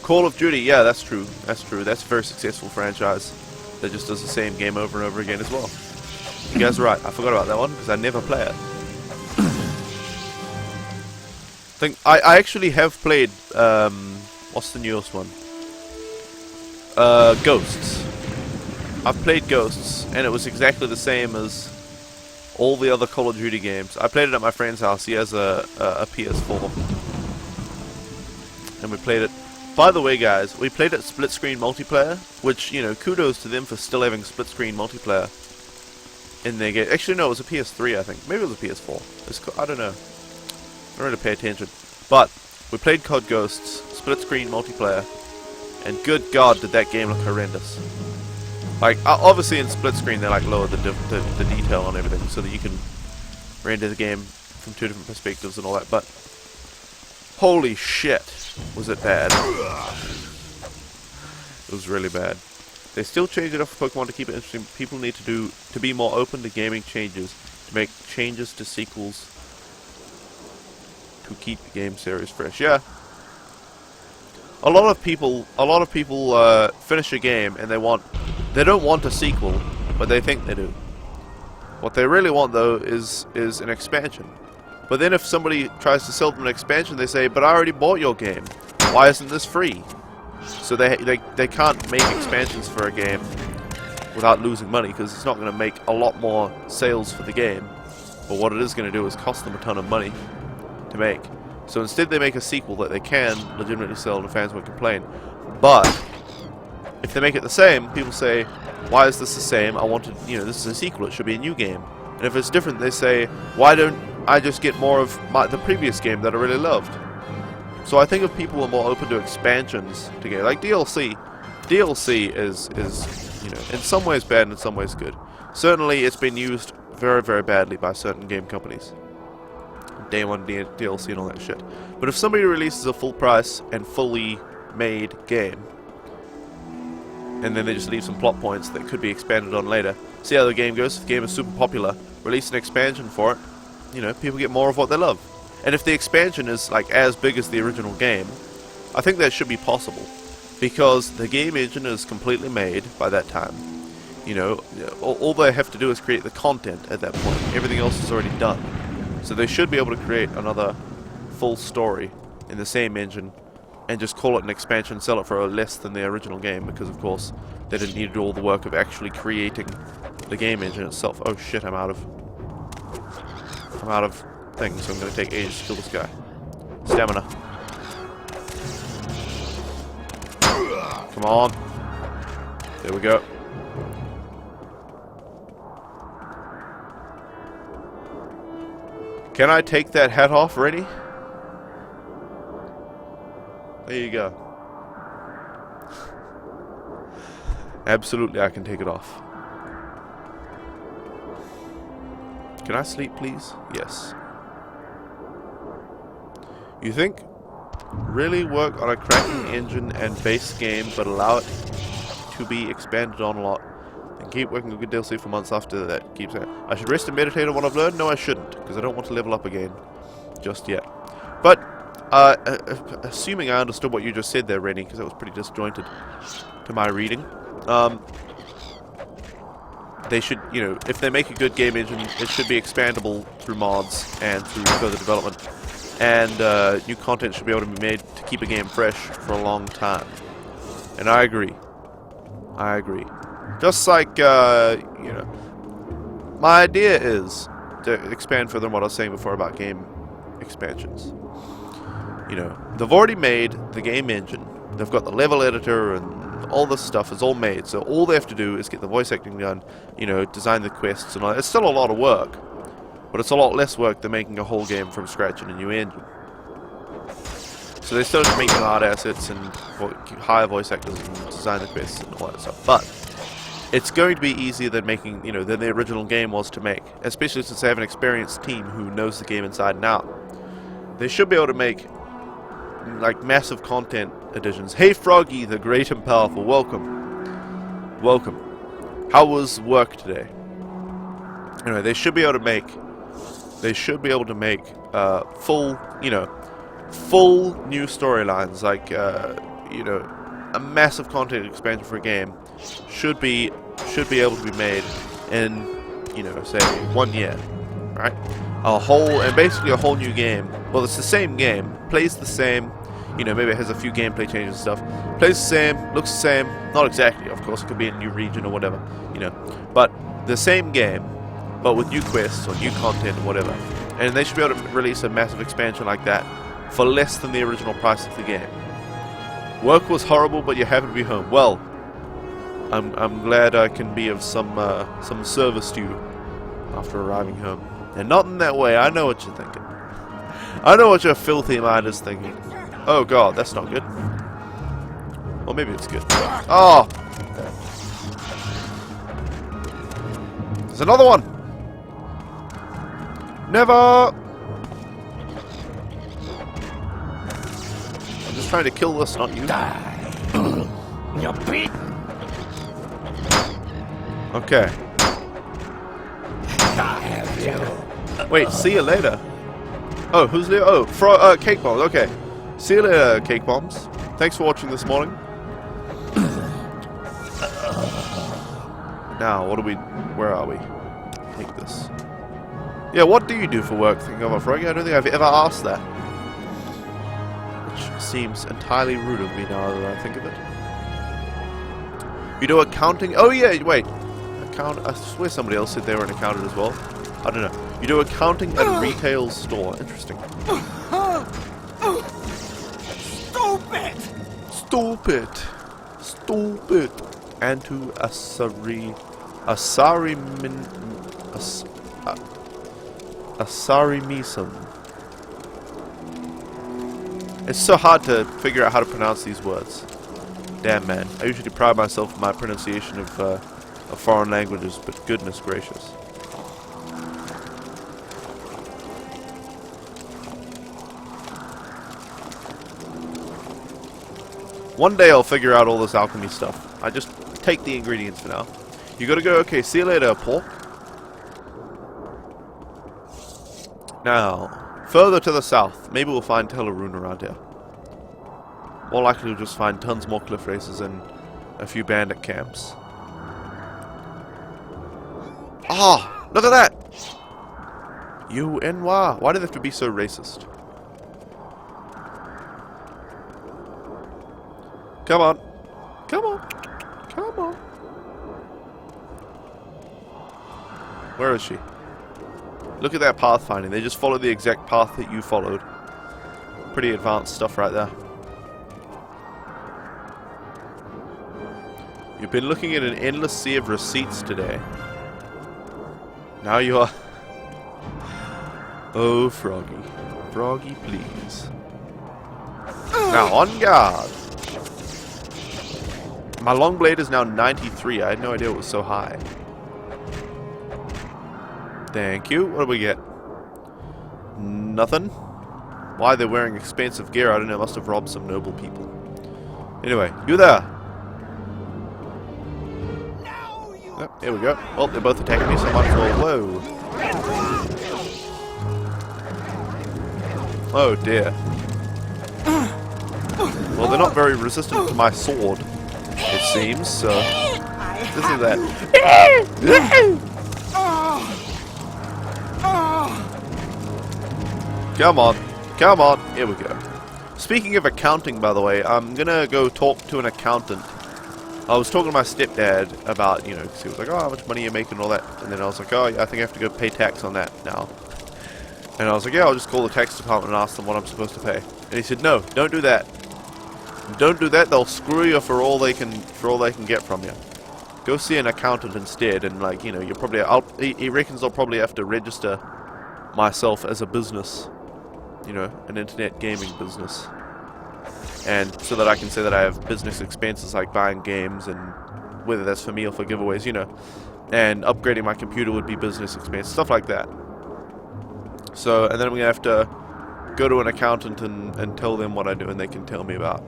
Call of Duty, yeah, that's true. That's true. That's a very successful franchise that just does the same game over and over again as well. You guys are right. I forgot about that one because I never play it. I actually have played. What's the newest one? Ghosts. I've played Ghosts, and it was exactly the same as all the other Call of Duty games. I played it at my friend's house. He has a PS4, and we played it. By the way, guys, we played it split screen multiplayer, which, you know, kudos to them for still having split screen multiplayer in their game. Actually, no, it was a PS3, I think. Maybe it was a PS4. I don't know. I don't really pay attention. But we played COD Ghosts, split screen multiplayer, and good God, did that game look horrendous. Like, obviously in split screen they like lower the detail on everything so that you can render the game from two different perspectives and all that, but holy shit, was it bad. It was really bad. They still change it up for Pokemon to keep it interesting. People need to be more open to gaming changes, to make changes to sequels to keep the game series fresh. Yeah. A lot of people finish a game and they don't want a sequel, but they think they do. What they really want though is an expansion. But then if somebody tries to sell them an expansion, they say, "But I already bought your game. Why isn't this free?" So they can't make expansions for a game without losing money, because it's not going to make a lot more sales for the game. But what it is going to do is cost them a ton of money to make. So instead they make a sequel that they can legitimately sell and the fans won't complain. But if they make it the same, people say, "Why is this the same? I wanted, you know, this is a sequel, it should be a new game." And if it's different, they say, "Why don't I just get more of the previous game that I really loved?" So I think if people are more open to expansions to get, like DLC is, you know, in some ways bad and in some ways good. Certainly it's been used very, very badly by certain game companies. Day one DLC and all that shit. But if somebody releases a full price and fully made game, and then they just leave some plot points that could be expanded on later, see how the game goes. If the game is super popular, release an expansion for it, you know, people get more of what they love. And if the expansion is like as big as the original game, I think that should be possible, because the game engine is completely made by that time. You know, all they have to do is create the content at that point. Everything else is already done. So they should be able to create another full story in the same engine and just call it an expansion, sell it for less than the original game, because of course they didn't need to do all the work of actually creating the game engine itself. Oh shit, I'm out of things, so I'm going to take ages to kill this guy. Stamina. Come on. There we go. Can I take that hat off already? There you go. Absolutely, I can take it off. Can I sleep, please? Yes. You think really work on a cracking engine and base game, but allow it to be expanded on a lot, and keep working a good DLC for months after that? Keep saying, I should rest and meditate on what I've learned? No, I shouldn't, because I don't want to level up again just yet. But assuming I understood what you just said there, Rennie, because that was pretty disjointed to my reading. They should, you know, if they make a good game engine, it should be expandable through mods and through further development. And new content should be able to be made to keep a game fresh for a long time. And I agree. I agree. Just like, you know, my idea is to expand further on what I was saying before about game expansions. You know, they've already made the game engine. They've got the level editor and all this stuff is all made. So all they have to do is get the voice acting done, you know, design the quests and all that. It's still a lot of work, but it's a lot less work than making a whole game from scratch in a new engine. So they still have to make art assets and hire voice actors and design the quests and all that stuff. But it's going to be easier than making, you know, than the original game was to make, especially since they have an experienced team who knows the game inside and out. They should be able to make like massive content additions. Hey Froggy, the great and powerful, welcome. Welcome. How was work today? Anyway, they should be able to make full, you know, full new storylines, like you know, a massive content expansion for a game should be able to be made in, you know, say 1 year, right? Basically a whole new game. Well, it's the same game, plays the same, you know, maybe it has a few gameplay changes and stuff. Plays the same, looks the same, not exactly, of course, it could be a new region or whatever, you know. But the same game, but with new quests or new content or whatever. And they should be able to release a massive expansion like that for less than the original price of the game. Work was horrible, but you're happy to be home. Well, I'm glad I can be of some service to you after arriving home. And not in that way, I know what you're thinking. I know what your filthy mind is thinking. Oh god, that's not good. Or maybe it's good. Oh! There's another one! Never! I'm just trying to kill this, not you. Okay. Wait, see you later. Oh, who's there? Oh, Cake Bombs, okay. See you later, Cake Bombs. Thanks for watching this morning. Now, where are we? Take this. Yeah, what do you do for work, Think of a Froggy? I don't think I've ever asked that. Which seems entirely rude of me now that I think of it. You do accounting? Oh yeah, wait. I swear somebody else said they were an accountant as well. I don't know. You do accounting at a retail store. Interesting. Stupid! Stupid. Stupid. And to Asarimism. It's so hard to figure out how to pronounce these words. Damn, man. I usually pride myself on my pronunciation of foreign languages, but goodness gracious. One day I'll figure out all this alchemy stuff. I just take the ingredients for now. You gotta go, okay, see you later, pork. Now, further to the south, maybe we'll find Teleroon around here. More likely we'll just find tons more cliff races and a few bandit camps. Ah, look at that! UNY. Why do they have to be so racist? Come on. Come on. Come on. Where is she? Look at that pathfinding. They just follow the exact path that you followed. Pretty advanced stuff right there. You've been looking at an endless sea of receipts today. Now you are... Oh, Froggy. Froggy, please. Now, on guard. My long blade is now 93. I had no idea it was so high. Thank you. What do we get? Nothing. Why they're wearing expensive gear, I don't know. Must have robbed some noble people. Anyway, you there. Oh, here we go. Well, they're both attacking me so much. Well, whoa. Oh dear. Well, they're not very resistant to my sword, it seems, so... This is that. Come on. Come on. Here we go. Speaking of accounting, by the way, I'm gonna go talk to an accountant. I was talking to my stepdad about, you know, because he was like, oh, how much money are you making and all that. And then I was like, oh, yeah, I think I have to go pay tax on that now. And I was like, yeah, I'll just call the tax department and ask them what I'm supposed to pay. And he said, no, don't do that. Don't do that, they'll screw you for all they can get from you. Go see an accountant instead, and like, you know, you're probably he reckons I'll probably have to register myself as a business. You know, an internet gaming business. And so that I can say that I have business expenses like buying games, and whether that's for me or for giveaways, you know. And upgrading my computer would be business expenses, stuff like that. So, and then I'm going to have to go to an accountant and tell them what I do, and they can tell me about,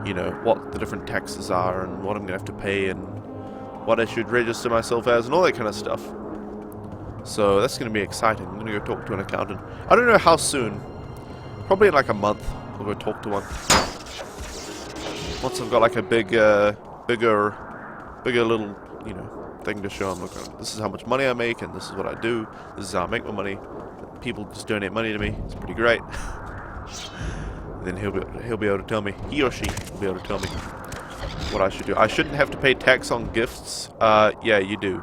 you know, what the different taxes are, and what I'm going to have to pay, and what I should register myself as, and all that kind of stuff. So, that's going to be exciting. I'm going to go talk to an accountant. I don't know how soon. Probably in like a month. I'll go talk to one. Once I've got like a bigger little, you know, thing to show him, look, this is how much money I make, and this is what I do. This is how I make my money. People just donate money to me. It's pretty great. Then he'll be able to tell me, he or she will be able to tell me what I should do. I shouldn't have to pay tax on gifts. Yeah, you do.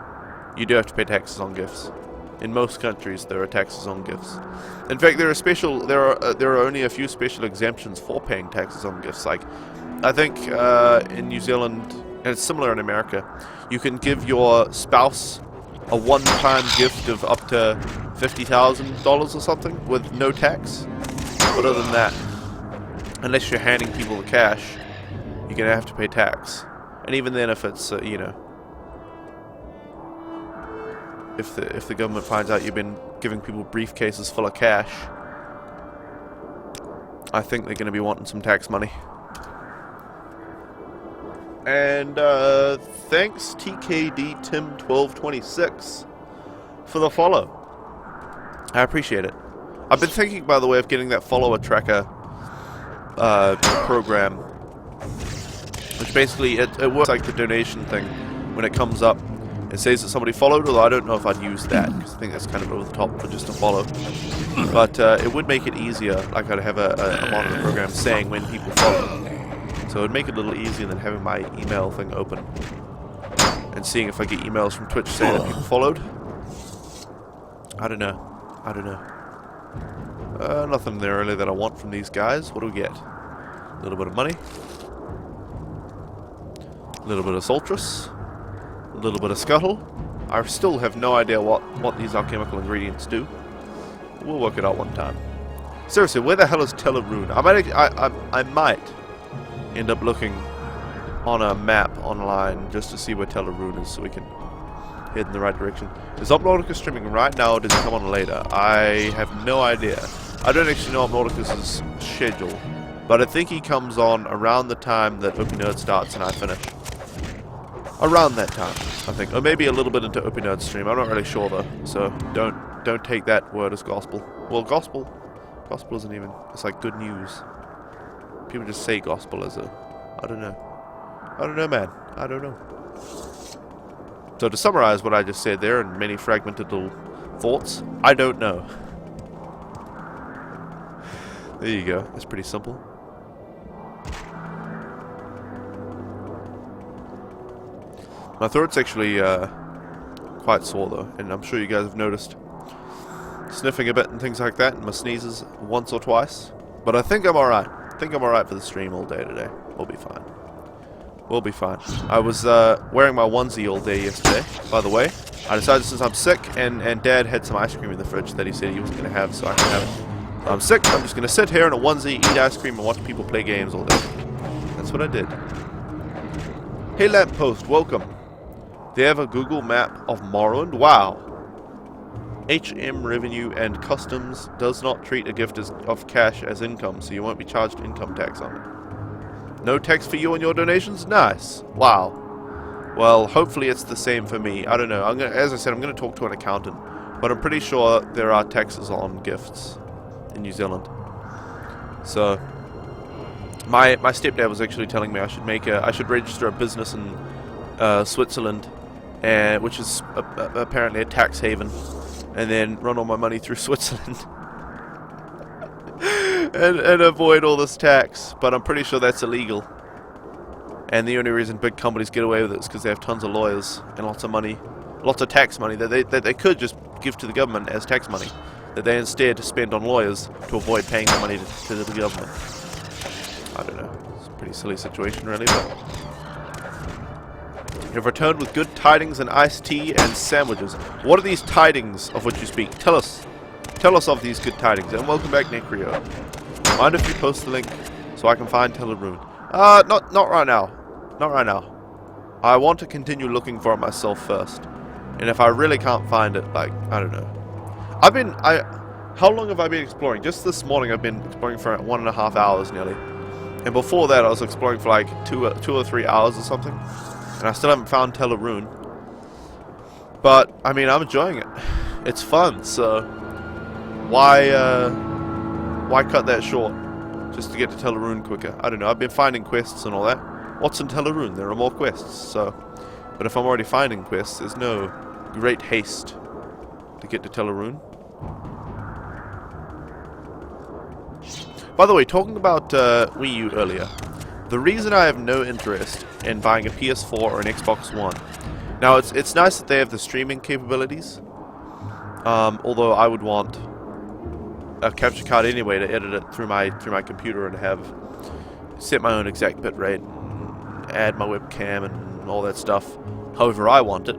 You do have to pay taxes on gifts. In most countries, there are taxes on gifts. In fact, there are only a few special exemptions for paying taxes on gifts. Like, I think in New Zealand, and it's similar in America, you can give your spouse a one-time gift of up to $50,000 or something with no tax. But other than that, unless you're handing people the cash, you're gonna have to pay tax. And even then, if it's you know, if the government finds out you've been giving people briefcases full of cash, I think they're gonna be wanting some tax money. And thanks TKD Tim 1226 for the follow. I appreciate it. I've been thinking, by the way, of getting that follower tracker program, which basically it works like the donation thing. When it comes up, it says that somebody followed, although I don't know if I'd use that, because I think that's kind of over the top for just a follow. But it would make it easier, like I'd have a monitor program saying when people follow. So it would make it a little easier than having my email thing open and seeing if I get emails from Twitch saying that people followed. I don't know. Nothing there really that I want from these guys. What do we get? A little bit of money. A little bit of Soltrus. A little bit of Scuttle. I still have no idea what these alchemical ingredients do. We'll work it out one time. Seriously, where the hell is Telerune? I might end up looking on a map online just to see where Telerune is so we can head in the right direction. Is Upnauticus streaming right now or does it come on later? I have no idea. I don't actually know Upnauticus' schedule, but I think he comes on around the time that Opie Nerd starts and I finish. Around that time, I think. Or maybe a little bit into Opie Nerd's stream. I'm not really sure though, so don't take that word as gospel. Well, gospel isn't even, it's like good news. People just say gospel as a, I don't know, man. I don't know. So to summarize what I just said there in many fragmented little thoughts, I don't know. There you go. That's pretty simple. My throat's actually quite sore though, and I'm sure you guys have noticed. Sniffing a bit and things like that, and my sneezes once or twice. But I think I'm alright. I think I'm alright for the stream all day today. We'll be fine. We'll be fine. I was wearing my onesie all day yesterday, by the way. I decided since I'm sick, and Dad had some ice cream in the fridge that he said he wasn't going to have, so I can have it. I'm sick, I'm just going to sit here in a onesie, eat ice cream, and watch people play games all day. That's what I did. Hey Lamppost, welcome. They have a Google map of Morrowind? Wow. HM revenue and customs does not treat a gift of cash as income, so you won't be charged income tax on it. No tax for you on your donations? Nice. Wow. Well, hopefully it's the same for me. I don't know. As I said, I'm going to talk to an accountant, but I'm pretty sure there are taxes on gifts in New Zealand. So, my stepdad was actually telling me I should register a business in Switzerland, which is apparently a tax haven, and then run all my money through Switzerland and avoid all this tax. But I'm pretty sure that's illegal. And the only reason big companies get away with it is because they have tons of lawyers and lots of money, lots of tax money that they could just give to the government as tax money, that they instead spend on lawyers to avoid paying the money to the government. I don't know. It's a pretty silly situation, really, but you've returned with good tidings and iced tea and sandwiches. What are these tidings of which you speak? Tell us of these good tidings. And welcome back, Necrio. Mind if you post the link so I can find Telerune? Not right now. Not right now. I want to continue looking for it myself first. And if I really can't find it, like, I don't know. How long have I been exploring? Just this morning I've been exploring for 1.5 hours nearly. And before that I was exploring for like 2 or 3 hours or something. And I still haven't found Telerune. But, I mean, I'm enjoying it. It's fun, so why cut that short? just to get to Tel'Aurûn quicker. I don't know, I've been finding quests and all that. What's in Tel'Aurûn? There are more quests, so... But if I'm already finding quests, there's no great haste to get to Tel'Aurûn. By the way, talking about Wii U earlier, the reason I have no interest in buying a PS4 or an Xbox One... Now, it's nice that they have the streaming capabilities, although I would want a capture card anyway to edit it through my computer and have set my own exact bitrate, add my webcam and all that stuff, however I want it.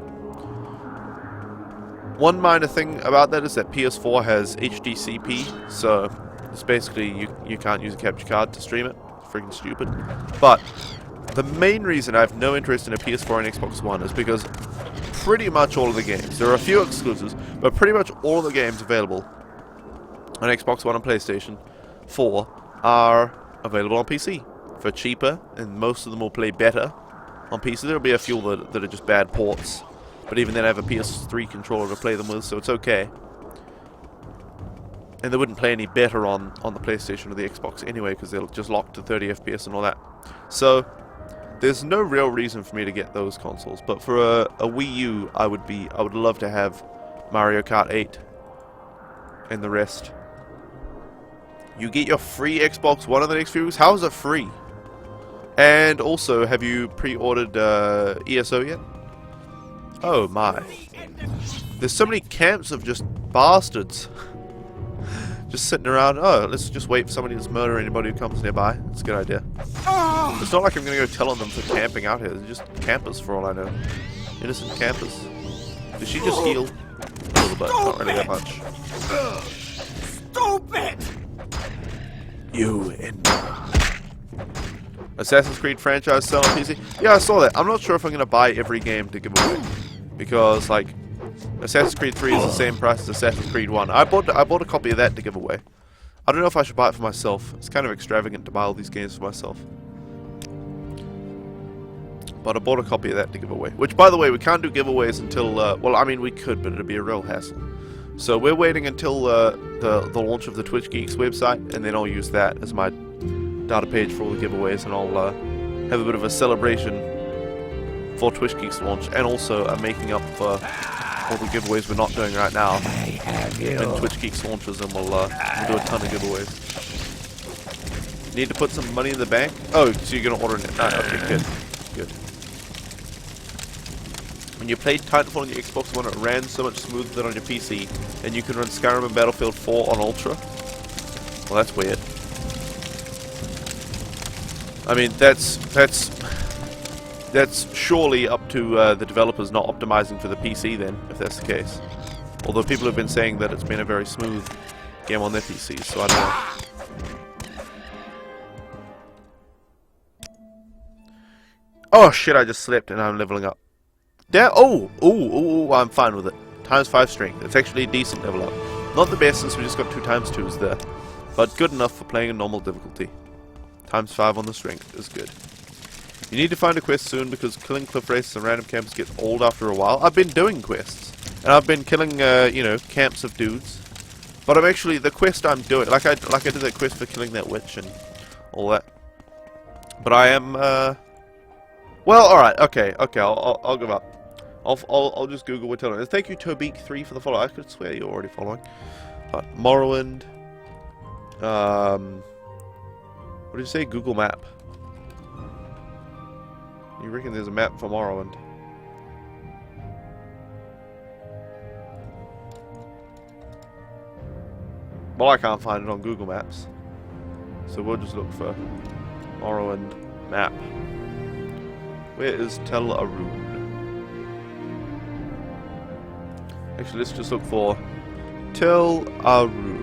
One minor thing about that is that PS4 has HDCP, so it's basically you can't use a capture card to stream it. It's freaking stupid. But the main reason I have no interest in a PS4 and Xbox One is because pretty much all of the games, there are a few exclusives, but pretty much all of the games available on Xbox One and PlayStation 4 are available on PC for cheaper, and most of them will play better on PC. There will be a few that are just bad ports, but even then I have a PS3 controller to play them with, so it's okay. And they wouldn't play any better on the PlayStation or the Xbox anyway, because they'll just lock to 30 FPS and all that. So there's no real reason for me to get those consoles. But for a Wii U, I would love to have Mario Kart 8 and the rest. You get your free Xbox One in the next few weeks. How is it free? And also, have you pre-ordered ESO yet? Oh my! There's so many camps of just bastards. Just sitting around, oh, let's just wait for somebody to murder anybody who comes nearby. It's a good idea. It's not like I'm going to go tell on them for camping out here. They're just campers for all I know. Innocent campers. Did she just heal? A little bit, not really that much. Stupid! You and Assassin's Creed franchise sell on PC? Yeah, I saw that. I'm not sure if I'm going to buy every game to give away. Because, like, Assassin's Creed 3 is the same price as Assassin's Creed 1. I bought a copy of that to give away. I don't know if I should buy it for myself. It's kind of extravagant to buy all these games for myself. But I bought a copy of that to give away. Which, by the way, we can't do giveaways until... well, I mean, we could, but it'd be a real hassle. So we're waiting until the launch of the Twitch Geeks website, and then I'll use that as my data page for all the giveaways, and I'll have a bit of a celebration for Twitch Geeks launch, and also a making up for all the giveaways we're not doing right now. When Twitch Geeks launches, and we'll do a ton of giveaways. Need to put some money in the bank? Oh, so you're gonna order it? Okay, good. Good. When you played Titanfall on your Xbox One, it ran so much smoother than on your PC, and you can run Skyrim and Battlefield 4 on Ultra? Well, that's weird. I mean, that's surely up to the developers not optimizing for the PC then, if that's the case. Although people have been saying that it's been a very smooth game on their PCs, so I don't know. Oh shit, I just slept and I'm leveling up. I'm fine with it. Times 5 strength. It's actually a decent level up. Not the best since we just got 2 times 2s there, but good enough for playing a normal difficulty. Times 5 on the strength is good. You need to find a quest soon because killing cliff races and random camps gets old after a while. I've been doing quests, and I've been killing, you know, camps of dudes. But I'm actually, the quest I'm doing, like I did that quest for killing that witch and all that. But I am, well, alright, okay, I'll give up. I'll just Google what telling. Thank you, Tobeek3 for the follow. I could swear you're already following. But Morrowind, what did you say? Google Map. You reckon there's a map for Morrowind? Well, I can't find it on Google Maps. So we'll just look for Morrowind map. Where is Tel'Aurûn? Actually, let's just look for Tel'Aurûn.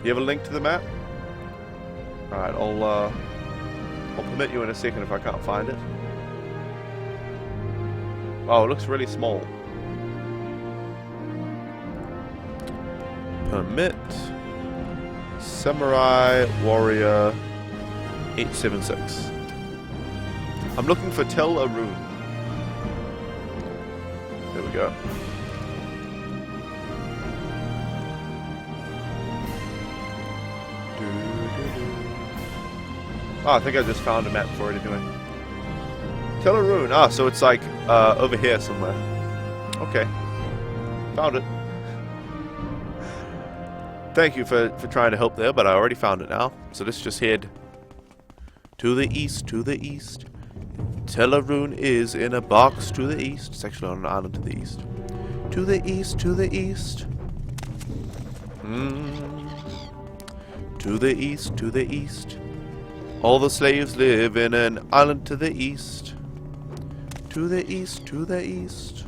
You have a link to the map? Alright, I'll permit you in a second if I can't find it. Oh, it looks really small. Permit Samurai Warrior 876. I'm looking for Tel'Aurûn. There we go. Oh, I think I just found a map for it anyway. Teleroon. Ah, so it's like over here somewhere. Okay. Found it. Thank you for trying to help there, but I already found it now. So let's just head to the east, to the east. Teleroon is in a box to the east. It's actually on an island to the east. To the east, to the east. To the east, to the east. All the slaves live in an island to the east. To the east, to the east.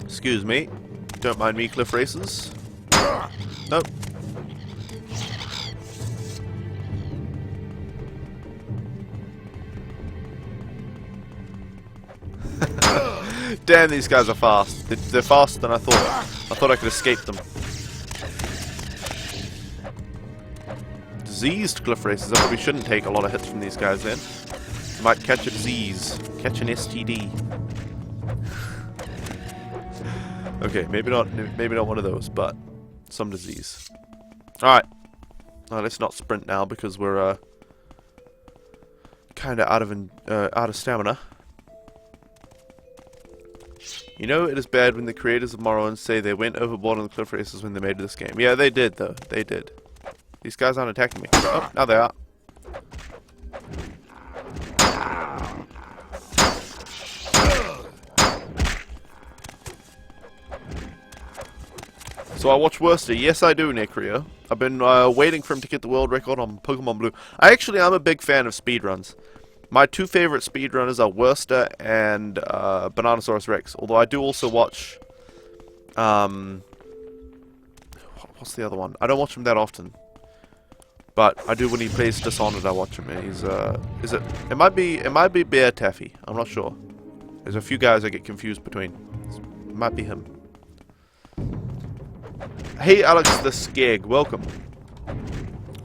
Excuse me. Don't mind me, cliff races. Nope. Damn, these guys are fast. They're faster than I thought. I thought I could escape them. Diseased cliff races. I probably shouldn't take a lot of hits from these guys then. Might catch a disease. Catch an STD. Okay, maybe not one of those, but some disease. Alright. Let's not sprint now because we're kinda out of stamina. You know, it is bad when the creators of Morrowind say they went overboard on the cliff races when they made this game. Yeah, they did, though. They did. These guys aren't attacking me. Oh, now they are. So I watch Worcester. Yes, I do, Necrio. I've been waiting for him to get the world record on Pokemon Blue. I'm a big fan of speedruns. My two favorite speedrunners are Worcester and Bananasaurus Rex. Although I do also watch... what's the other one? I don't watch him that often. But I do when he plays Dishonored, I watch him. And he's, it might be Bear Taffy. I'm not sure. There's a few guys I get confused between. It might be him. Hey Alex the Skeg, welcome.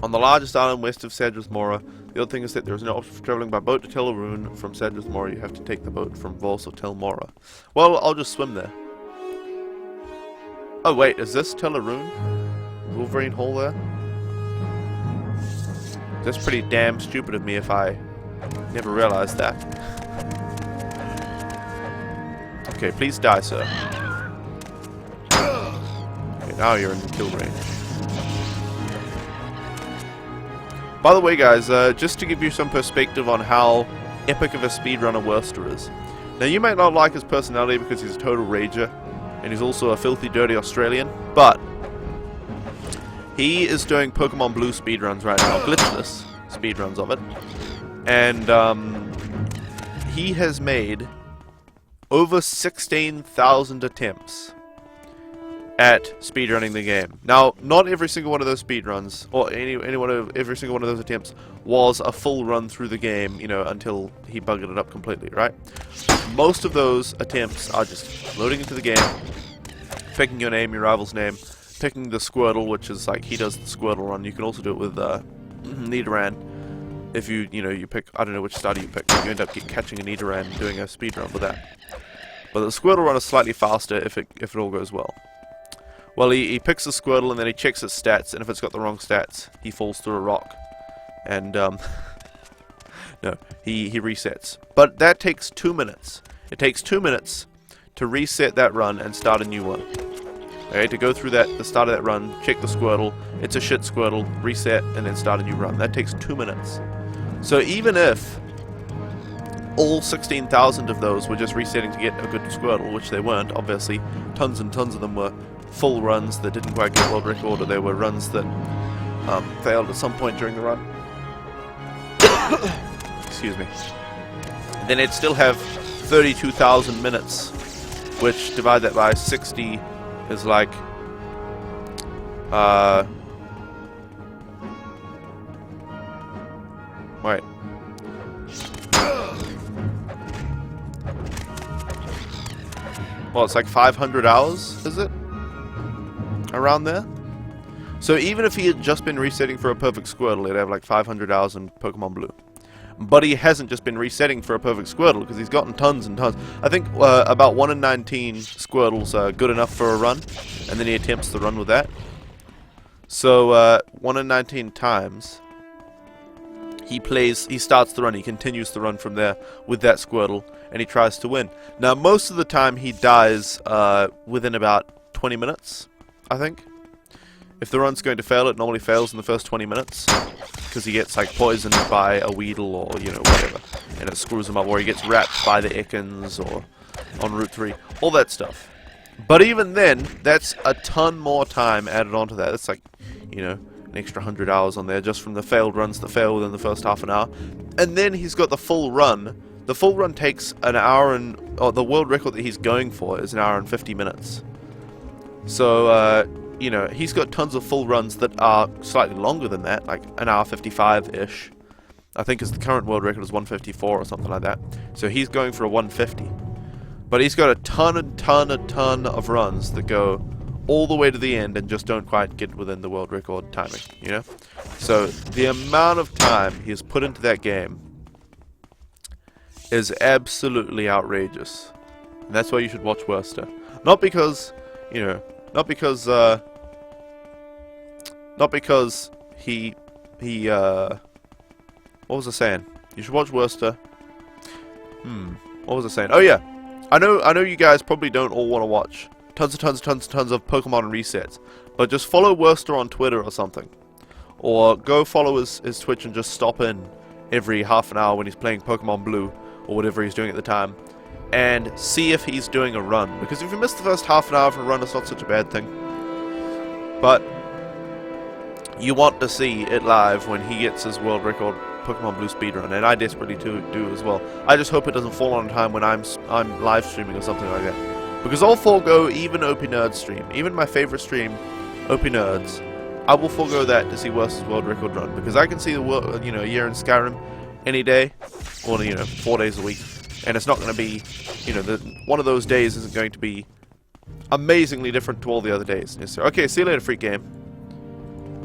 On the largest island west of Sadras Mora, the other thing is that there is no option for travelling by boat to Teleroon from Sadras Mora. You have to take the boat from Vols or Tel Mora. Well, I'll just swim there. Oh wait, is this Teleroon? Wolverine Hole there? That's pretty damn stupid of me if I never realized that. Okay, please die, sir. Okay, now you're in the kill range. By the way, guys, just to give you some perspective on how epic of a speedrunner Worcester is. Now, you might not like his personality because he's a total rager, and he's also a filthy, dirty Australian, but he is doing Pokemon Blue speedruns right now, glitchless speedruns of it, and he has made over 16,000 attempts at speedrunning the game. Now, not every single one of those speedruns, or every single one of those attempts was a full run through the game, you know, until he buggered it up completely, right? Most of those attempts are just loading into the game, picking your name, your rival's name, picking the Squirtle, which is like, he does the Squirtle run. You can also do it with Nidoran. If you pick, I don't know which starter you pick, you end up catching a Nidoran and doing a speedrun with that. But the Squirtle run is slightly faster if it all goes well. Well, he picks the Squirtle and then he checks its stats, and if it's got the wrong stats, he falls through a rock. And, no, he resets. But that takes 2 minutes. It takes 2 minutes to reset that run and start a new one. Okay, to go through the start of that run, check the Squirtle, it's a shit Squirtle, reset, and then start a new run. That takes 2 minutes. So even if all 16,000 of those were just resetting to get a good Squirtle, which they weren't, obviously, tons and tons of them were full runs that didn't quite get world record, or they were runs that failed at some point during the run. Excuse me. Then it'd still have 32,000 minutes, which divide that by 60 is like wait. Well, it's like 500 hours, is it? Around there? So even if he had just been resetting for a perfect Squirtle, he'd have like 500 hours in Pokemon Blue. But he hasn't just been resetting for a perfect Squirtle, because he's gotten tons and tons. I think about 1 in 19 Squirtles are good enough for a run, and then he attempts the run with that. So 1 in 19 times, he starts the run, he continues the run from there with that Squirtle, and he tries to win. Now, most of the time he dies within about 20 minutes, I think. If the run's going to fail, it normally fails in the first 20 minutes, because he gets like poisoned by a Weedle or, you know, whatever, and it screws him up, or he gets wrapped by the Ekans, or on Route 3, all that stuff. But even then, that's a ton more time added onto that. It's like, you know, an extra 100 hours on there just from the failed runs that fail within the first half an hour. And then he's got the full run. The full run takes an hour and... Oh, the world record that he's going for is an hour and 50 minutes. So, you know, he's got tons of full runs that are slightly longer than that, like an hour 55-ish. I think the current world record is 154 or something like that. So he's going for a 150. But he's got a ton of runs that go all the way to the end and just don't quite get within the world record timing, you know? So the amount of time he has put into that game is absolutely outrageous. And that's why you should watch Worster. Not because, you know, not because he what was I saying? You should watch Worster. What was I saying? Oh yeah. I know you guys probably don't all want to watch tons of Pokemon resets, but just follow Worster on Twitter or something. Or go follow his Twitch and just stop in every half an hour when he's playing Pokemon Blue, or whatever he's doing at the time, and see if he's doing a run. Because if you miss the first half an hour of a run, it's not such a bad thing. But you want to see it live when he gets his world record Pokemon Blue speedrun, and I desperately do as well. I just hope it doesn't fall on a time when I'm live streaming or something like that. Because I'll forego even OP Nerds stream, even my favorite stream, OP Nerds. I will forego that to see Worster's world record run, because I can see the world, you know, a year in Skyrim any day, or, you know, 4 days a week, and it's not going to be, you know, one of those days isn't going to be amazingly different to all the other days. So, okay, see you later, freak game.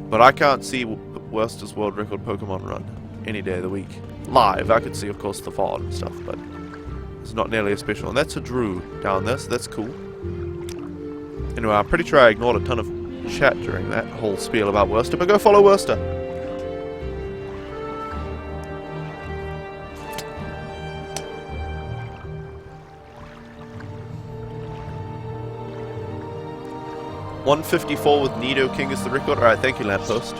But I can't see Worster's world record Pokemon run any day of the week live. I could see, of course, the VOD and stuff, but it's not nearly as special. And that's a Drew down there, so that's cool. Anyway, I'm pretty sure I ignored a ton of chat during that whole spiel about Worster, but go follow Worster. .154 with Nidoking as the record. Alright, thank you, Lamppost.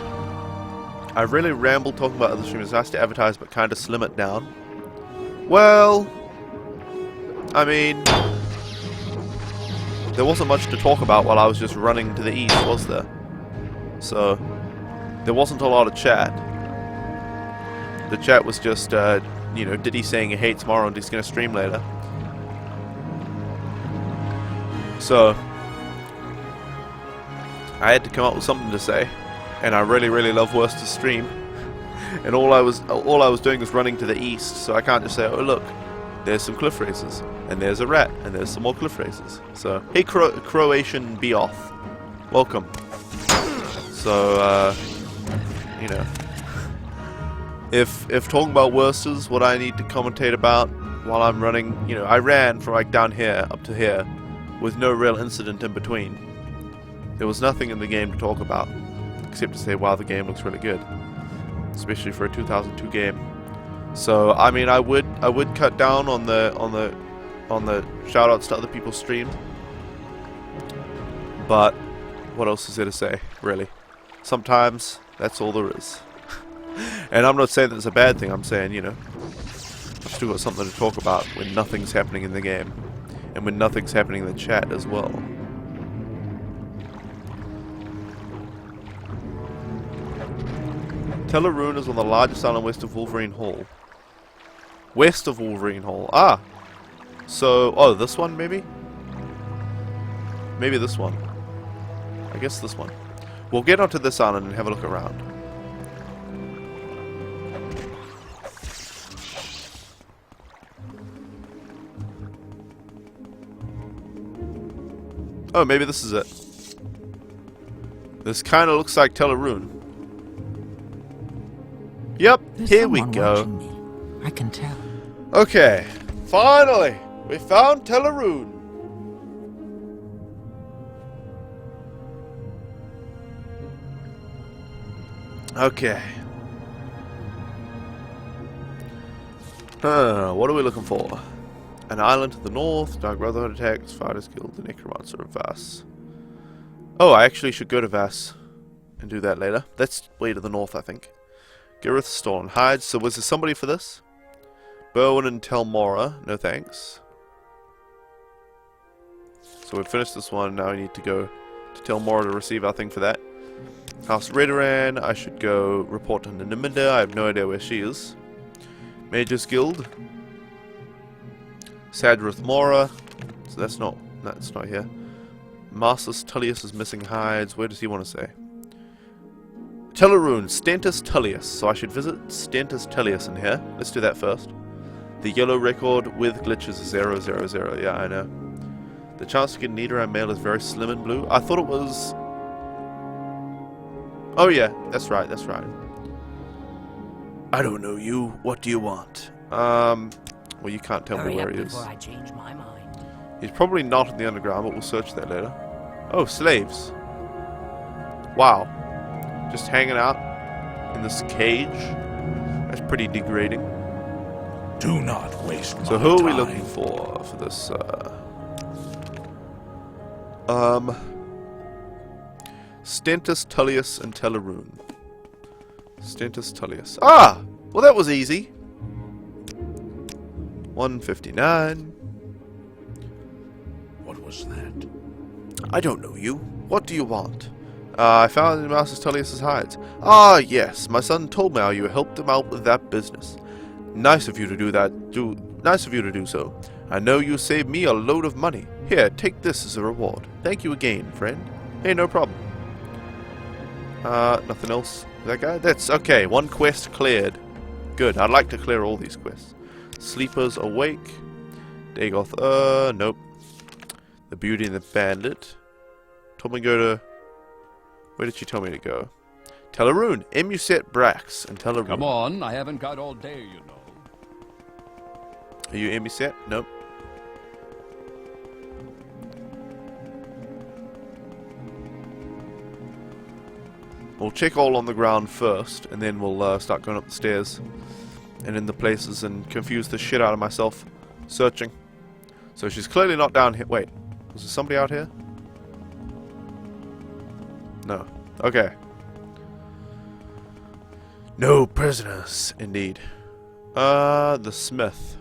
I really rambled talking about other streamers. Nice to advertise, but kind of slim it down. Well, I mean, there wasn't much to talk about while I was just running to the east, was there? So, there wasn't a lot of chat. The chat was just, you know, Diddy saying he hates Morrowind and he's going to stream later. So, I had to come up with something to say. And I really love Worster's stream, and all I was doing was running to the east, so I can't just say, oh look, there's some cliff races, and there's a rat, and there's some more cliff races. So hey, Croatian be off, welcome. So you know, if talking about Worster's what I need to commentate about while I'm running, you know, I ran from like down here up to here with no real incident in between. There was nothing in the game to talk about, except to say, wow, the game looks really good, especially for a 2002 game. So, I mean, I would cut down on the shoutouts to other people's stream, but what else is there to say, really? Sometimes that's all there is. And I'm not saying that it's a bad thing. I'm saying, you know, I've still got something to talk about when nothing's happening in the game, and when nothing's happening in the chat as well. Tellarune is on the largest island west of Wolverine Hall. West of Wolverine Hall. Ah! So, oh, this one maybe? Maybe this one. I guess this one. We'll get onto this island and have a look around. Oh, maybe this is it. This kind of looks like Tellarune. Yep, here we go. I can tell. Okay, finally, we found Teleroon. Okay. What are we looking for? An island to the north, Dark Brotherhood attacks, Fighters Guild, the Necromancer of Vass. Oh, I actually should go to Vass and do that later. That's way to the north, I think. Gareth Stolen Hides. So was there somebody for this? Berwyn and Telmora. No thanks. So we've finished this one. Now we need to go to Telmora to receive our thing for that. House Redoran. I should go report to Niminda. I have no idea where she is. Mages Guild. Sadrith Mora. So that's not here. Marsus Tullius is missing hides. Where does he want to say? Teleroon, Stentus Tullius. So I should visit Stentus Tullius in here. Let's do that first. The yellow record with glitches is 000. Yeah, I know. The chance to get an Nidoran male is very slim and blue. I thought it was... Oh yeah, that's right, that's right. I don't know you. What do you want? Well, you can't tell me where he is. Before I change my mind. He's probably not in the underground, but we'll search that later. Oh, slaves. Wow. Just hanging out in this cage. That's pretty degrading. Do not waste my time. So who are we looking for this, Stentus, Tullius, and Teleroon. Stentus, Tullius. Ah! Well, that was easy. 159. What was that? I don't know you. What do you want? I found Master Tullius's hides. Ah, yes. My son told me how you helped him out with that business. Nice of you to do that. Nice of you to do so. I know you saved me a load of money. Here, take this as a reward. Thank you again, friend. Hey, no problem. Nothing else. That guy? That's okay. One quest cleared. Good. I'd like to clear all these quests. Sleepers awake. Dagoth. Nope. The Beauty and the Bandit. Told me to go to... Where did she tell me to go? Teleroon. Emuset Brax and Teleroon. Come on, I haven't got all day, you know. Are you Emuset? Nope. We'll check all on the ground first, and then we'll start going up the stairs and in the places and confuse the shit out of myself searching. So she's clearly not down here. Wait, was there somebody out here? No. Okay. No prisoners, indeed. The smith.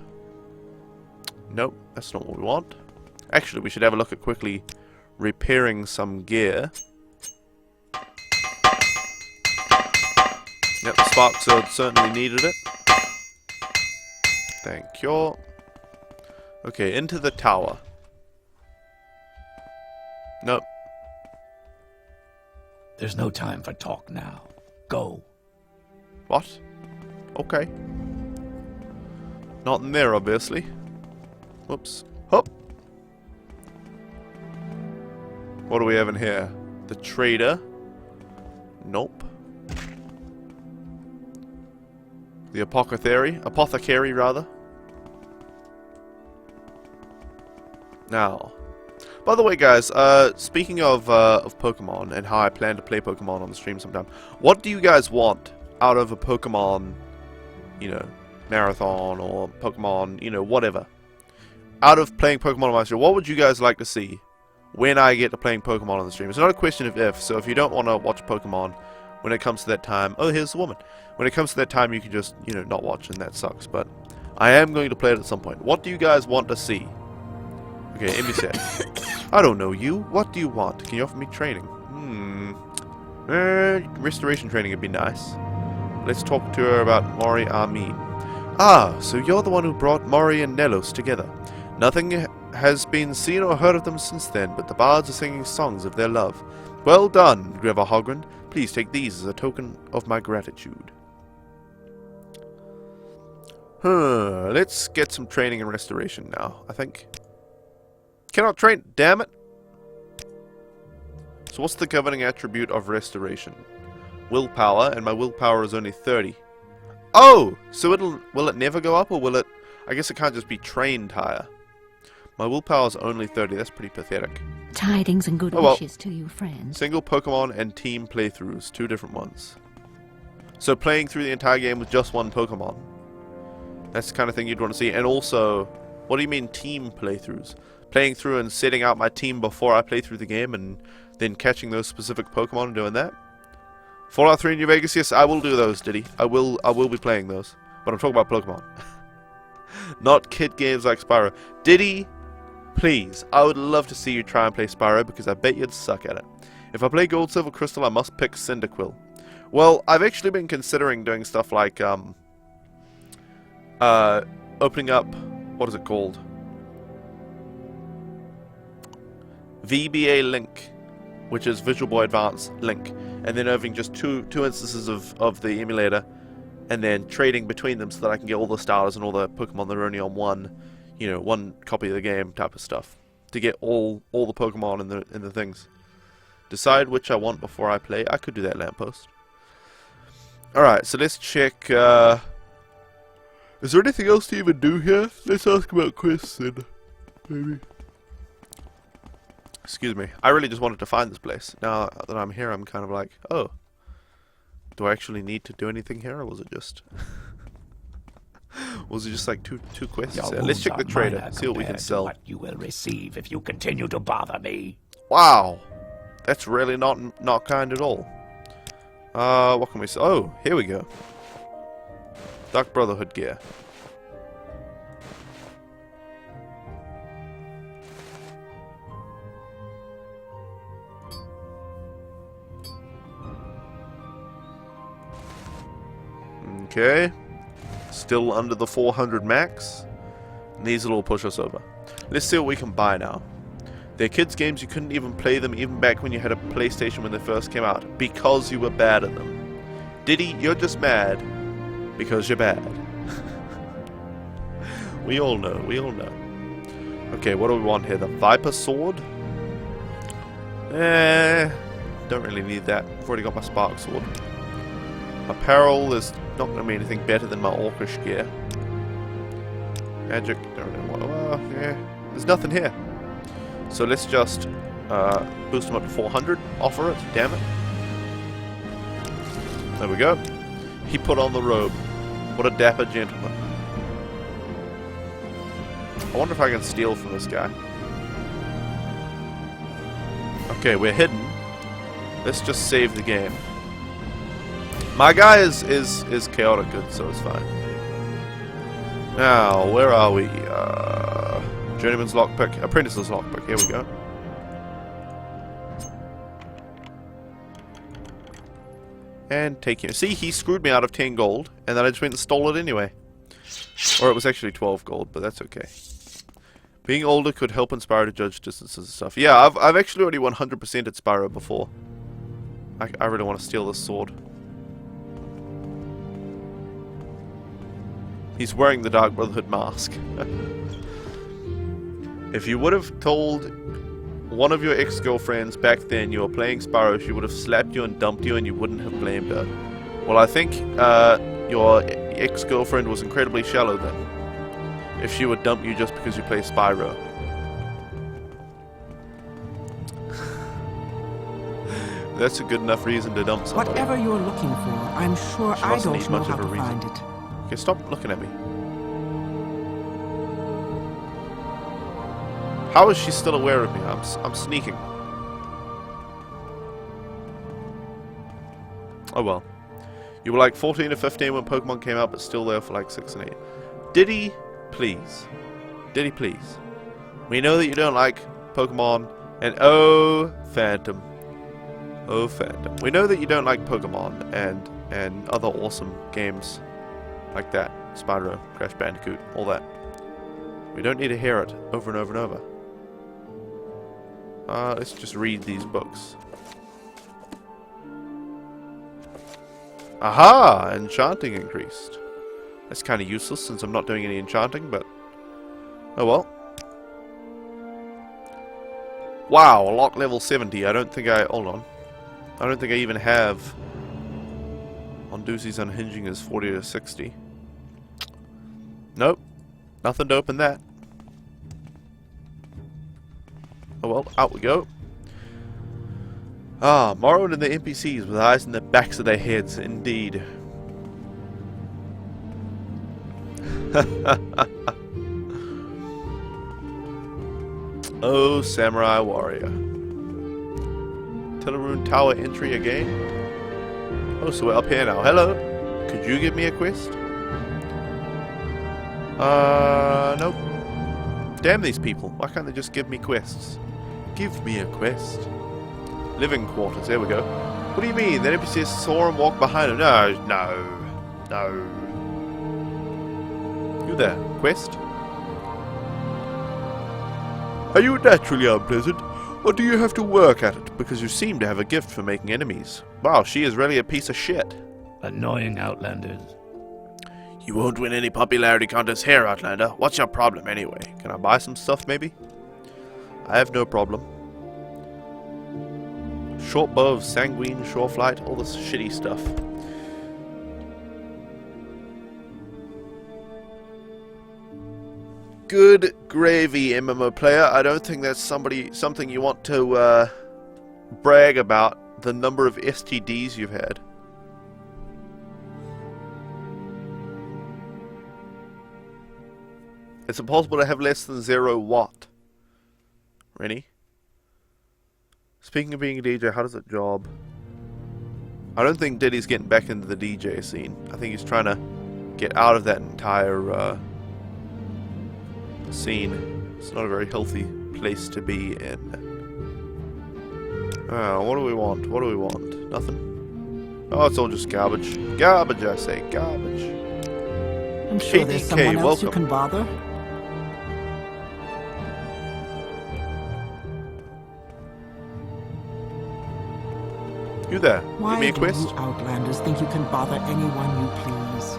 Nope, that's not what we want. Actually, we should have a look at quickly repairing some gear. Yep, the Spark Sword certainly needed it. Thank you. Okay, into the tower. Nope. There's no time for talk now. Go. What? Okay. Not in there, obviously. Whoops. Hop! What do we have in here? The trader. Nope. The apothecary, rather. Now, by the way, guys, speaking of Pokemon and how I plan to play Pokemon on the stream sometime, what do you guys want out of a Pokemon, you know, marathon or Pokemon, you know, whatever? Out of playing Pokemon on my stream, what would you guys like to see when I get to playing Pokemon on the stream? It's not a question of if, so if you don't want to watch Pokemon when it comes to that time... Oh, here's the woman. When it comes to that time, you can just, you know, not watch, and that sucks. But I am going to play it at some point. What do you guys want to see? Okay, Emmy said. I don't know you. What do you want? Can you offer me training? Restoration training would be nice. Let's talk to her about Mori Armin. Ah, so you're the one who brought Mori and Nelos together. Nothing has been seen or heard of them since then, but the bards are singing songs of their love. Well done, Greva Hogren. Please take these as a token of my gratitude. Let's get some training and restoration now, I think. Cannot train, damn it! So what's the governing attribute of restoration? Willpower, and my willpower is only 30. Oh! So will it never go up, or will it... I guess it can't just be trained higher. My willpower is only 30. That's pretty pathetic. Tidings and good Oh, well. wishes to you, friends. Single Pokemon and team playthroughs. 2 different ones. So playing through the entire game with just one Pokemon. That's the kind of thing you'd want to see. And also, what do you mean team playthroughs? Playing through and setting out my team before I play through the game and then catching those specific Pokemon and doing that? Fallout 3 New Vegas, yes, I will do those, Diddy. I will be playing those. But I'm talking about Pokemon. Not kid games like Spyro. Diddy, please, I would love to see you try and play Spyro because I bet you'd suck at it. If I play Gold, Silver, Crystal, I must pick Cyndaquil. Well, I've actually been considering doing stuff like, opening up, what is it called? VBA Link, which is Visual Boy Advance Link, and then having just two instances of the emulator, and then trading between them so that I can get all the starters and all the Pokemon that are only on one copy of the game type of stuff, to get all the Pokemon in the things. Decide which I want before I play. I could do that, Lamppost. Alright, so let's check, is there anything else to even do here? Let's ask about quests then, maybe. Excuse me. I really just wanted to find this place. Now that I'm here, I'm kind of like, oh. Do I actually need to do anything here, or was it just... was it just like two quests? Your Let's check the wounds are trader, minor see what we can compared to sell. what you will receive if you continue to bother me. Wow! That's really not kind at all. What can we sell? Oh, here we go. Dark Brotherhood gear. Okay. Still under the 400 max. And these will all push us over. Let's see what we can buy now. They're kids' games, you couldn't even play them even back when you had a PlayStation when they first came out, because you were bad at them. Diddy, you're just mad because you're bad. We all know, we all know. Okay, what do we want here? The Viper Sword? Don't really need that. I've already got my Spark Sword. Apparel is not going to be anything better than my Orcish gear. Magic, don't know what. Yeah, there's nothing here. So let's just boost him up to 400. Offer it, damn it. There we go. He put on the robe. What a dapper gentleman. I wonder if I can steal from this guy. Okay, we're hidden. Let's just save the game. My guy is chaotic good, so it's fine. Now, where are we? Journeyman's Lockpick. Apprentice's Lockpick. Here we go. And take him. See, he screwed me out of 10 gold, and then I just went and stole it anyway. Or it was actually 12 gold, but that's okay. Being older could help inspire to judge distances and stuff. Yeah, I've actually already 100%ed Spyro before. I really want to steal this sword. He's wearing the Dark Brotherhood mask. If you would have told one of your ex-girlfriends back then you were playing Spyro, she would have slapped you and dumped you and you wouldn't have blamed her. Well, I think your ex-girlfriend was incredibly shallow then. If she would dump you just because you play Spyro. That's a good enough reason to dump somebody. Whatever you're looking for, I'm sure She I mustn't don't need know much how of a to reason. find it. Okay, stop looking at me. How is she still aware of me? I'm sneaking. Oh well. You were like 14 or 15 when Pokemon came out, but still there for like 6 and 8. Diddy, please. Diddy, please. We know that you don't like Pokemon, and oh, Phantom. Oh, Phantom. We know that you don't like Pokemon and other awesome games like that. Spyro, Crash Bandicoot, all that. We don't need to hear it over and over and over. Let's just read these books. Aha! Enchanting increased. That's kind of useless since I'm not doing any enchanting, but... oh well. Wow, lock level 70. I don't think I... hold on. I don't think I even have... Monduzzi's unhinging is 40 to 60. Nope. Nothing to open that. Oh well, out we go. Ah, Morrowind and the NPCs with eyes in the backs of their heads, indeed. Oh, Samurai Warrior. Teleroon Tower entry again? Oh, so we're up here now. Hello. Could you give me a quest? Nope. Damn these people. Why can't they just give me quests? Give me a quest. Living quarters. There we go. What do you mean? The NPC saw him walk behind him. No. You there. Quest? Are you naturally unpleasant? Or do you have to work at it? Because you seem to have a gift for making enemies. Wow, she is really a piece of shit. Annoying outlanders. You won't win any popularity contests here, Outlander. What's your problem anyway? Can I buy some stuff, maybe? I have no problem. Short bow of sanguine, shore flight, all this shitty stuff. Good gravy, MMO player. I don't think that's something you want to brag about, the number of STDs you've had. It's impossible to have less than 0 what? Rennie? Speaking of being a DJ, how does it job? I don't think Diddy's getting back into the DJ scene. I think he's trying to get out of that entire scene. It's not a very healthy place to be in. What do we want? What do we want? Nothing? Oh, it's all just garbage. Garbage, I say. Garbage. I'm sure there's someone else welcome. you can bother. You there? Why Give me a do quest? you outlanders think you can bother anyone you please?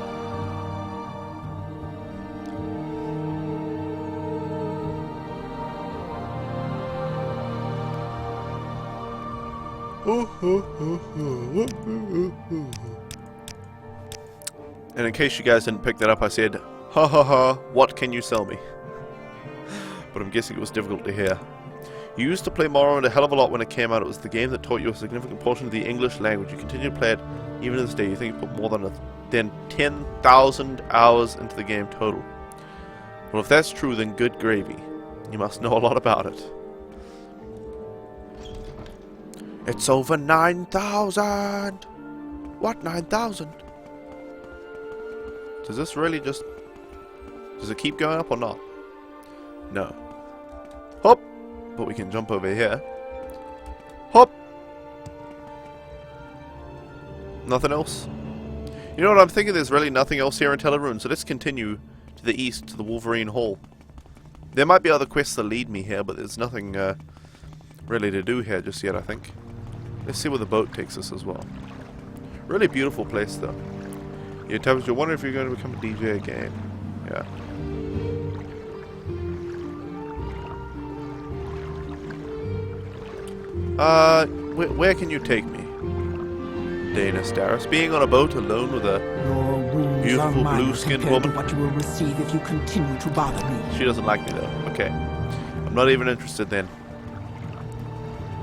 And in case you guys didn't pick that up, I said, ha ha ha, what can you sell me? But I'm guessing it was difficult to hear. You used to play Morrowind a hell of a lot when it came out. It was the game that taught you a significant portion of the English language. You continue to play it even to this day. You think you put more than 10,000 hours into the game total. Well, if that's true, then good gravy. You must know a lot about it. It's over 9,000! What 9,000? Does this really just... Does it keep going up or not? No. Hop! But we can jump over here. Hop! Nothing else? You know what, I'm thinking there's really nothing else here in Teleroon, so let's continue to the east to the Wolverine Hall. There might be other quests that lead me here, but there's nothing really to do here just yet, I think. Let's see where the boat takes us as well. Really beautiful place, though. Yeah, Tavis, you're wondering if you're going to become a DJ again. Yeah. Where can you take me? Dana Staris. Being on a boat alone with a beautiful blue-skinned woman. What you will receive if you continue to bother me. She doesn't like me though. Okay. I'm not even interested then.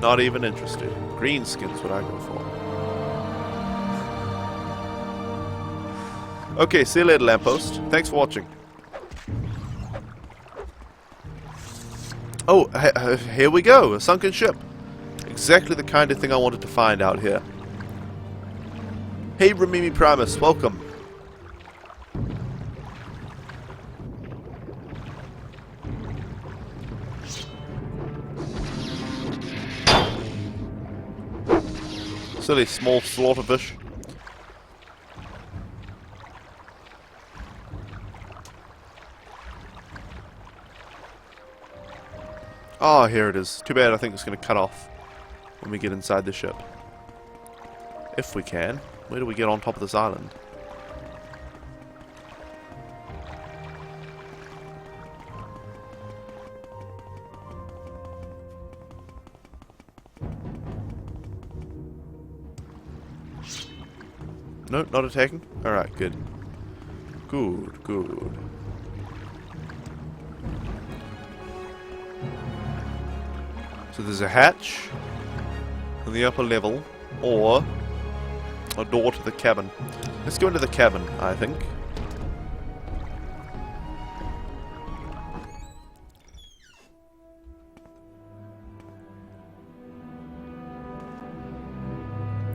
Not even interested. Green skin's what I go for. Okay, see you later, lamppost. Thanks for watching. Oh, here we go. A sunken ship. Exactly the kind of thing I wanted to find out here. Hey, Ramimi Primus, welcome. Silly small slaughterfish. Oh, here it is. Too bad I think it's going to cut off when we get inside the ship. If we can. Where do we get on top of this island? No, not attacking? Alright, good. Good, good. So there's a hatch on the upper level, or a door to the cabin. Let's go into the cabin, I think.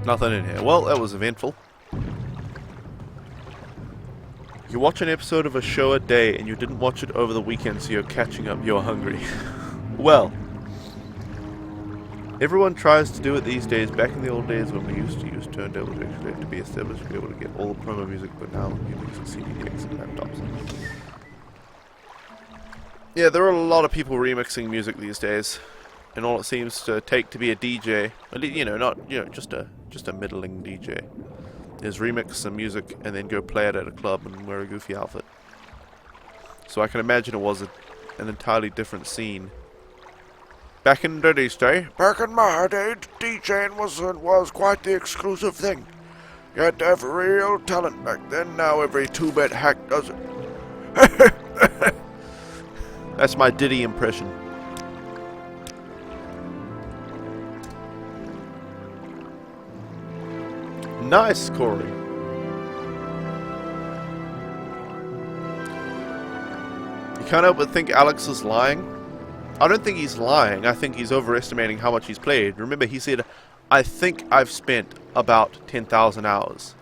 Nothing in here. Well, that was eventful. You watch an episode of a show a day and you didn't watch it over the weekend, so you're catching up, you're hungry. Well, everyone tries to do it these days. Back in the old days when we used to use turntables, we actually had to be established to be able to get all the promo music, but now we're using CD decks and laptops. Yeah, there are a lot of people remixing music these days, and all it seems to take to be a DJ, you know, not, you know, just a middling DJ, is remix some music and then go play it at a club and wear a goofy outfit. So I can imagine it was an entirely different scene. Back in Daddy's day, back in my day, DJing was quite the exclusive thing. You had to have real talent back then. Now every 2-bit hack does it. That's my Diddy impression. Nice, Corey. You can't help but think Alex is lying. I don't think he's lying. I think he's overestimating how much he's played. Remember, he said, I think I've spent about 10,000 hours.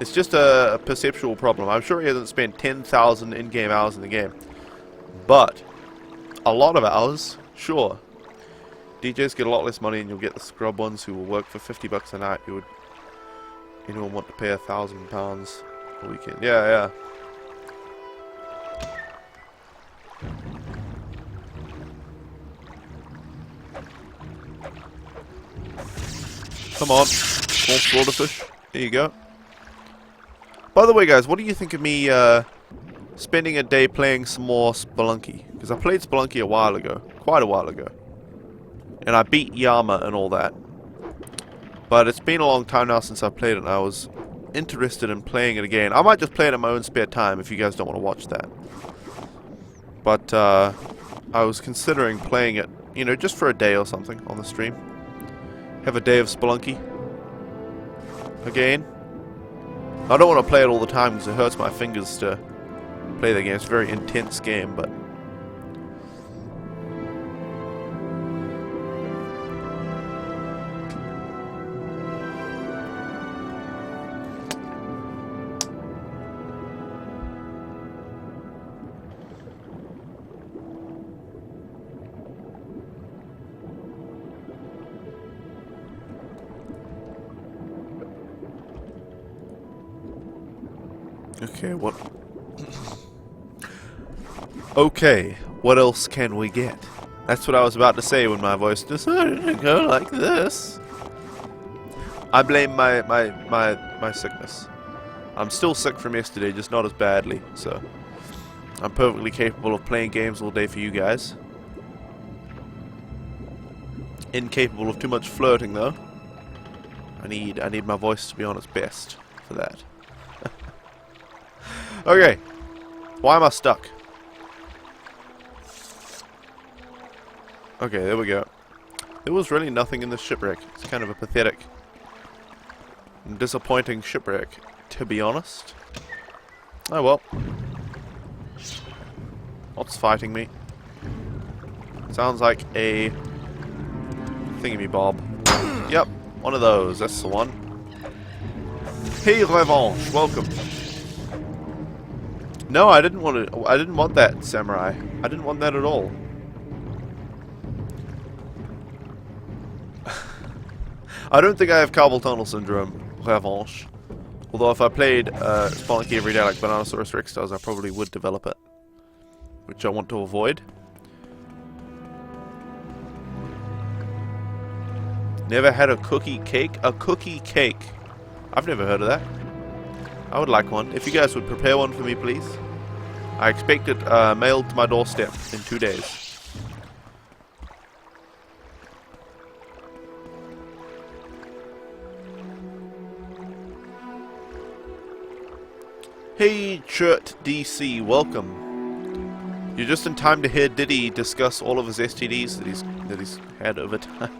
It's just a perceptual problem. I'm sure he hasn't spent 10,000 in-game hours in the game. But a lot of hours, sure. DJs get a lot less money and you'll get the scrub ones who will work for 50 bucks a night. Anyone want to pay £1,000 a weekend? Yeah. Come on, small slaughterfish. There you go. By the way, guys, what do you think of me spending a day playing some more Spelunky? Because I played Spelunky a while ago, quite a while ago, and I beat Yama and all that. But it's been a long time now since I played it, and I was interested in playing it again. I might just play it in my own spare time if you guys don't want to watch that. But I was considering playing it, you know, just for a day or something on the stream. Have a day of Spelunky again. I don't want to play it all the time because it hurts my fingers to play the game. It's a very intense game, but okay, what? Okay, what else can we get? That's what I was about to say when my voice decided to go like this. I blame my sickness. I'm still sick from yesterday, just not as badly, so I'm perfectly capable of playing games all day for you guys. Incapable of too much flirting, though. I need my voice to be on its best for that. Okay, why am I stuck? Okay, there we go. There was really nothing in this shipwreck. It's kind of a pathetic and disappointing shipwreck, to be honest. Oh well. What's fighting me? Sounds like a thingy-bob. Yep, one of those. That's the one. Hey, Revanche, welcome. No, I didn't want it. I didn't want that, Samurai. I didn't want that at all. I don't think I have carpal tunnel syndrome, Revanche. Although if I played Spelunky every day like Bananasaurus Rex does, I probably would develop it. Which I want to avoid. Never had a cookie cake? A cookie cake. I've never heard of that. I would like one. If you guys would prepare one for me, please. I expect it mailed to my doorstep in 2 days. Hey, Chert DC, welcome. You're just in time to hear Diddy discuss all of his STDs that he's had over time.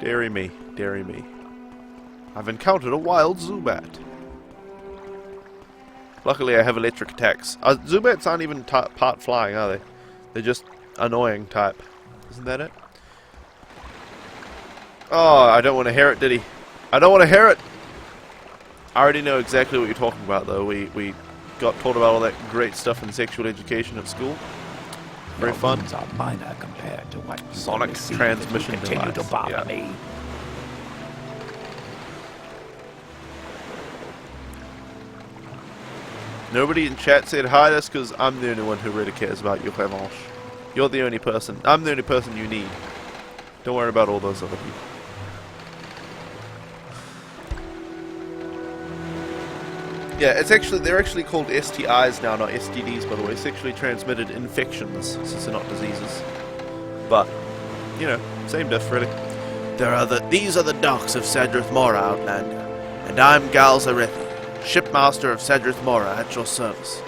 Dairy me, dairy me. I've encountered a wild Zubat. Luckily I have electric attacks. Zubats aren't even part flying, are they? They're just annoying type. Isn't that it? Oh, I don't want to hear it, Diddy. I don't want to hear it! I already know exactly what you're talking about, though. We got taught about all that great stuff in sexual education at school. Very fun. Wounds are minor compared to what you Sonic will receive transmission if you continue device. to bother Yeah. me. Nobody in chat said hi, that's because I'm the only one who really cares about your revanche. You're the only person. I'm the only person you need. Don't worry about all those other people. Yeah, they're actually called STIs now, not STDs, by the way. Sexually transmitted infections, since they're not diseases. But, you know, same diff, really. These are the docks of Sadrith Mora, Outlander. And I'm Gal Zarethi, shipmaster of Sadrith Mora at your service.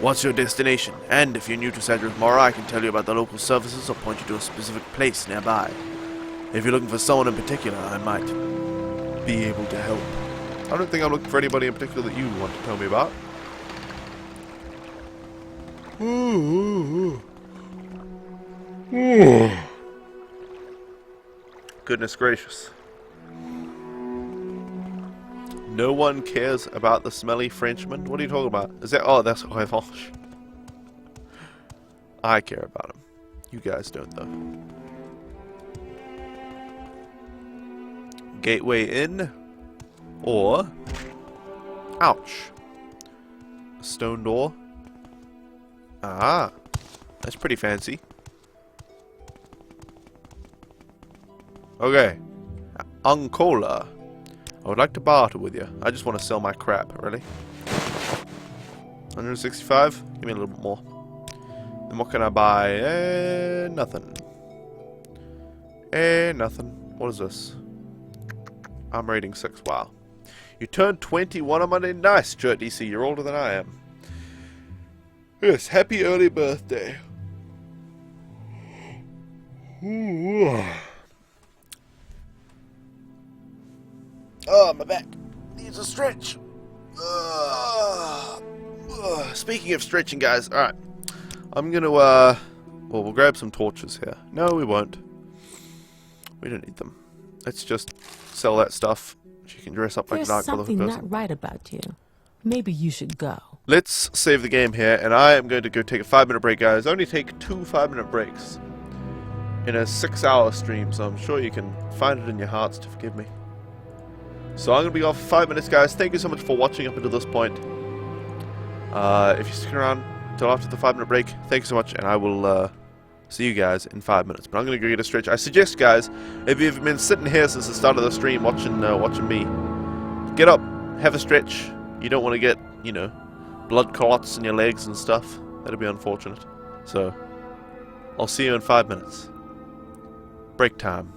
What's your destination? And if you're new to Sadrith Mora, I can tell you about the local services or point you to a specific place nearby. If you're looking for someone in particular, I might be able to help. I don't think I'm looking for anybody in particular that you want to tell me about. Goodness gracious. No one cares about the smelly Frenchman? What are you talking about? Is that... Oh, that's revanche. I care about him. You guys don't, though. Gateway in. Or... Ouch. A stone door. Ah. That's pretty fancy. Okay. Uncola. I would like to barter with you. I just want to sell my crap, really. 165? Give me a little bit more. Then what can I buy? Nothing. Nothing. What is this? I'm rating 6. Wow. You turned 21 on Monday? Nice, Chert DC. You're older than I am. Yes, happy early birthday. Oh, my back needs a stretch. Speaking of stretching, guys, alright. I'm gonna, well, we'll grab some torches here. No, we won't. We don't need them. Let's just sell that stuff. You can dress up like a There's dark something person. not right about you. Maybe you should go. Let's save the game here, and I am going to go take a 5-minute break, guys. I only take 2 5-minute breaks in a 6-hour stream, so I'm sure you can find it in your hearts to forgive me. So I'm going to be off for 5 minutes, guys. Thank you so much for watching up until this point. If you stick around until after the 5-minute break, thank you so much, and I will see you guys in 5 minutes. But I'm going to go get a stretch. I suggest, guys, if you've been sitting here since the start of the stream watching me, get up, have a stretch. You don't want to get, you know, blood clots in your legs and stuff. That'd be unfortunate. So, I'll see you in 5 minutes. Break time.